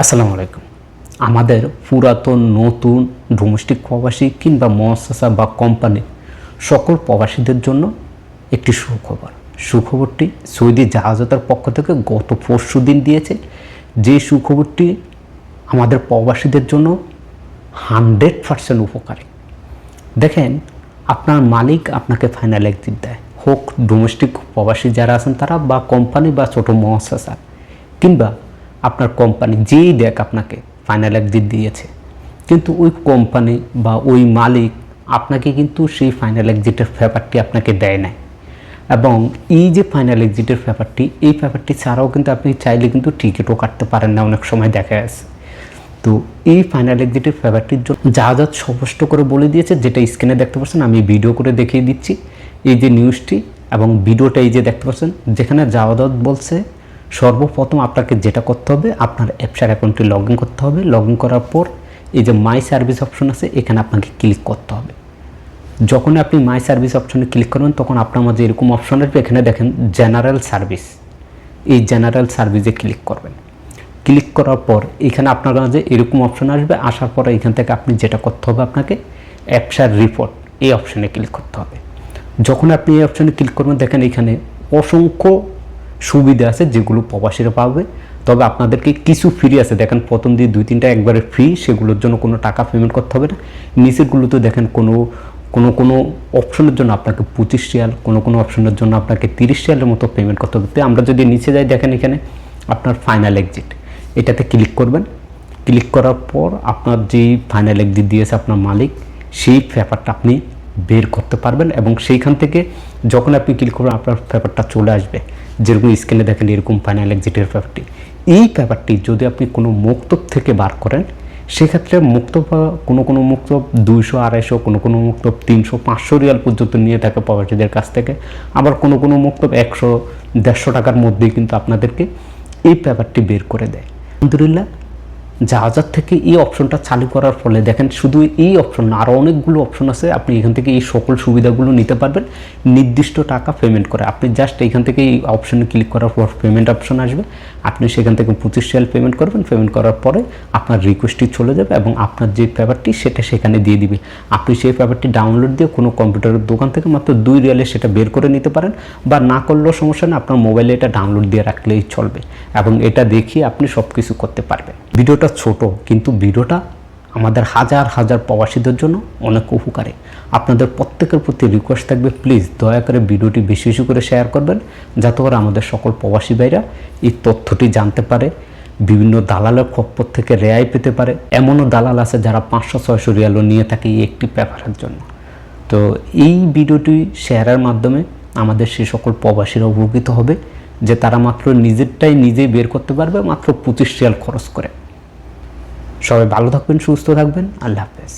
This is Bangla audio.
আসসালামু আলাইকুম। আমাদের পুরাতন নতুন ডোমেস্টিক প্রবাসী কিংবা মুআসসাসা বা কোম্পানির সকল প্রবাসীদের জন্য একটি সুখবর। সুখবরটি সৌদি জাহাজতার পক্ষ থেকে গত পরশুদিন দিয়েছে। যে সুখবরটি আমাদের প্রবাসীদের জন্য 100% উপকারী। দেখেন, আপনার মালিক আপনাকে ফাইনাল এক্সিট দেয়, হোক ডোমেস্টিক প্রবাসী যারা আছেন তারা, বা কোম্পানি বা ছোটো মুআসসাসা, কিংবা আপনার কোম্পানি যেই দেখ আপনাকে ফাইনাল এক্সিট দিয়েছে, কিন্তু ওই কোম্পানি বা ওই মালিক আপনাকে কিন্তু সেই ফাইনাল এক্সিটের ব্যাপারটি আপনাকে দেয় নাই। এবং এই যে ফাইনাল এক্সিটের ব্যাপারটি, এই ব্যাপারটি ছাড়াও কিন্তু আপনি চাইলে কিন্তু টিকিটও কাটতে পারেন না, অনেক সময় দেখা যাচ্ছে। তো এই ফাইনাল এক্সিটের ব্যাপারটির জন্য জাহাজ স্পষ্ট করে বলে দিয়েছে, যেটা স্ক্রিনে দেখতে পাচ্ছেন, আমি ভিডিও করে দেখিয়ে দিচ্ছি। এই যে নিউজটি এবং ভিডিওটা এই যে দেখতে পাচ্ছেন, যেখানে জাহাজ বলছে সর্বপ্রথম আপনাকে যেটা করতে হবে, আপনার অ্যাপসার অ্যাকাউন্টটি লগ ইন করতে হবে। লগ ইন করার পর এই যে মাই সার্ভিস অপশন আছে, এখানে আপনাকে ক্লিক করতে হবে। যখন আপনি মাই সার্ভিস অপশনে ক্লিক করবেন, তখন আপনার মাঝে এরকম অপশন আসবে। এখানে দেখেন জেনারেল সার্ভিস, এই জেনারেল সার্ভিসে ক্লিক করবেন। ক্লিক করার পর এখানে আপনার মাঝে এরকম অপশন আসবে। আসার পরে এখান থেকে আপনি যেটা করতে হবে, আপনাকে অ্যাপসার রিপোর্ট এই অপশনে ক্লিক করতে হবে। যখন আপনি এই অপশনে ক্লিক করবেন, দেখেন এখানে অসংখ্য সুবিধা আছে যেগুলো প্রবাসীরা পাবে। তবে আপনাদেরকে কিছু ফ্রি আছে। দেখেন প্রথম দিয়ে 2-3টা একবারে ফ্রি, সেগুলোর জন্য কোনো টাকা পেমেন্ট করতে হবে না। নিচেরগুলোতে দেখেন কোনো অপশনের জন্য আপনাকে 25 রিয়াল, কোনো অপশনের জন্য আপনাকে 30 রিয়ালের মতো পেমেন্ট করতে হবে। আমরা যদি নিচে যাই, দেখেন এখানে আপনার ফাইনাল এক্সিট, এটাতে ক্লিক করবেন। ক্লিক করার পর আপনার যেই ফাইনাল এক্সিট দিয়েছে আপনার মালিক, সেই পেপারটা আপনি বের করতে পারবেন। এবং সেইখান থেকে যখন আপনি ক্লিক করবেন, আপনার পেপারটা চলে আসবে। যেরকম স্ক্রিনে দেখেন এরকম ফাইনাল এক্সিটের পেপারটি। এই পেপারটি যদি আপনি কোনো মক্তব থেকে বার করেন, সেক্ষেত্রে মক্তব, কোনো মক্তব 200, 250, কোনো মক্তব 300, 500 রিয়াল পর্যন্ত নিয়ে থাকে প্রবাসীদের কাছ থেকে। আবার কোনো মক্তব 100, 150 টাকার মধ্যেই কিন্তু আপনাদেরকে এই পেপারটি বের করে দেয়। আলহামদুলিল্লাহ, জাহাজার থেকে এই অপশনটা চালু করার ফলে দেখেন শুধু এই অপশন না, আরও অনেকগুলো অপশন আছে। আপনি এখান থেকে এই সকল সুবিধাগুলো নিতে পারবেন নির্দিষ্ট টাকা পেমেন্ট করে। আপনি জাস্ট এখান থেকে এই অপশনে ক্লিক করার পর পেমেন্ট অপশন আসবে। আপনি সেখান থেকে 25 রিয়াল পেমেন্ট করবেন। পেমেন্ট করার পরে আপনার রিকোয়েস্টটি চলে যাবে এবং আপনার যে পেপারটি সেটা সেখানে দিয়ে দিবে। আপনি সেই পেপারটি ডাউনলোড দিয়ে কোনো কম্পিউটারের দোকান থেকে মাত্র 2 রিয়ালে সেটা বের করে নিতে পারেন, বা না করলেও সমস্যা না, আপনার মোবাইলে এটা ডাউনলোড দিয়ে রাখলেই চলবে এবং এটা দেখিয়ে আপনি সব কিছু করতে পারবেন। ভিডিওটা ছোট, কিন্তু ভিডিওটা আমাদের হাজার হাজার প্রবাসীদের জন্য অনেক উপকারী। আপনাদের প্রত্যেকের প্রতি রিকোয়েস্ট থাকবে, প্লিজ দয়া করে ভিডিওটি বেশি বেশি করে শেয়ার করবেন, যাতে করে আমাদের সকল প্রবাসী ভাইরা এই তথ্যটি জানতে পারে, বিভিন্ন দালালের খপ্পর থেকে রেহাই পেতে পারে। এমনও দালাল আছে যারা 500-600 রিয়ালও নিয়ে থাকে এই একটি পেপারের জন্য। তো এই ভিডিওটি শেয়ারের মাধ্যমে আমাদের সে সকল প্রবাসীরা উপকৃত হবে, যে তারা মাত্র নিজেরটাই নিজেই বের করতে পারবে মাত্র 25 রিয়াল খরচ করে। সবাই ভালো থাকবেন, সুস্থ থাকবেন। আল্লাহ হাফেজ।